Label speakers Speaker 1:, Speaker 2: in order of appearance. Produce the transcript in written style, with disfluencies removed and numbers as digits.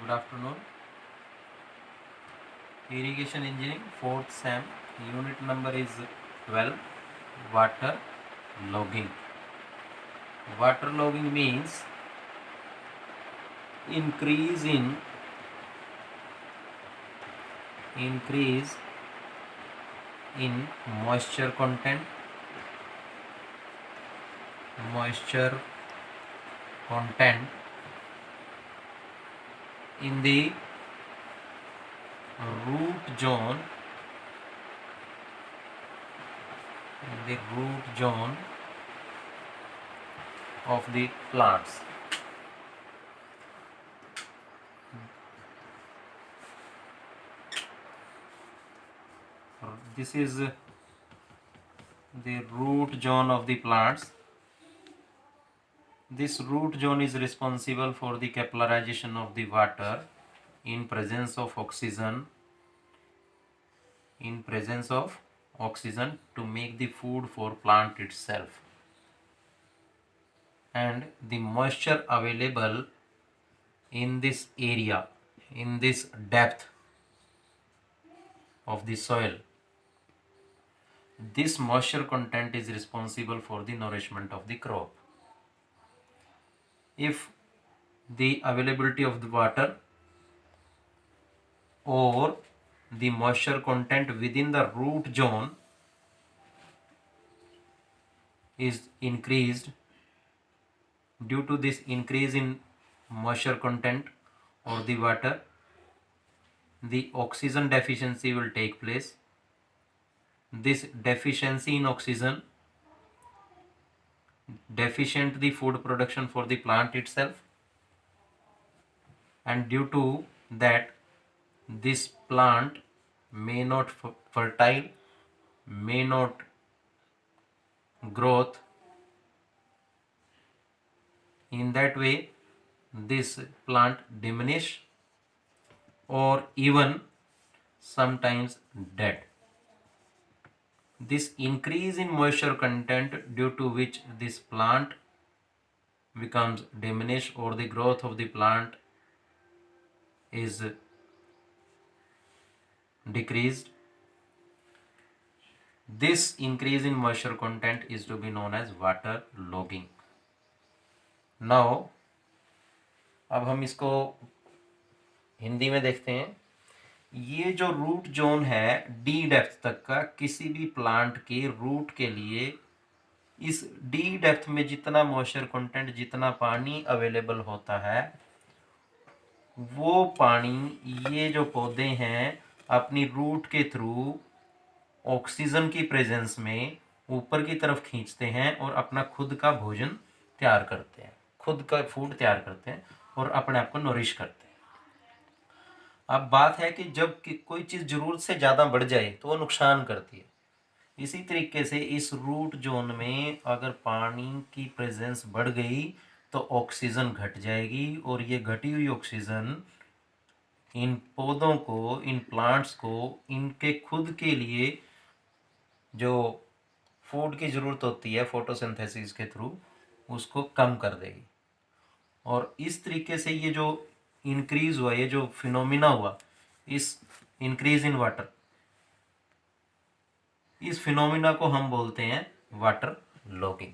Speaker 1: Good afternoon. Irrigation Engineering, 4th SEM, unit number is 12, water logging. Water logging means increase in moisture content in the root zone of the plants. This is the root zone of the plants. This root zone is responsible for the capillarization of the water in presence of oxygen to make the food for plant itself. And the moisture available in this area, in this depth of the soil, this moisture content is responsible for the nourishment of the crop. If the availability of the water or the moisture content within the root zone is increased, due to this increase in moisture content or the water, the oxygen deficiency will take place. This deficiency in oxygen deficient the food production for the plant itself, and due to that this plant may not fertile, may not growth. In that way this plant diminish or even sometimes dead. This increase in moisture content, due to which this plant becomes diminished or the growth of the plant is decreased. This increase in moisture content is to be known as water logging. Now अब हम इसको हिंदी में देखते हैं. ये जो root zone है D depth तक का, किसी भी प्लांट के रूट के लिए इस डी डेप्थ में जितना मॉइस्चर कंटेंट, जितना पानी अवेलेबल होता है, वो पानी ये जो पौधे हैं अपनी रूट के थ्रू ऑक्सीजन की प्रेजेंस में ऊपर की तरफ खींचते हैं और अपना खुद का भोजन तैयार करते हैं, खुद का फूड तैयार करते हैं और अपने आप को नरिश करते हैं. अब बात है कि जब कोई चीज़ ज़रूरत से ज़्यादा बढ़ जाए तो वो नुकसान करती है. इसी तरीके से इस रूट जोन में अगर पानी की प्रेजेंस बढ़ गई तो ऑक्सीजन घट जाएगी, और ये घटी हुई ऑक्सीजन इन पौधों को, इन प्लांट्स को, इनके खुद के लिए जो फूड की ज़रूरत होती है फोटोसिंथेसिस के थ्रू, उसको कम कर देगी. और इस तरीके से ये जो इंक्रीज हुआ, ये जो फिनोमिना हुआ, इस इंक्रीज इन वाटर, इस फिनोमिना को हम बोलते हैं वाटर लॉगिंग.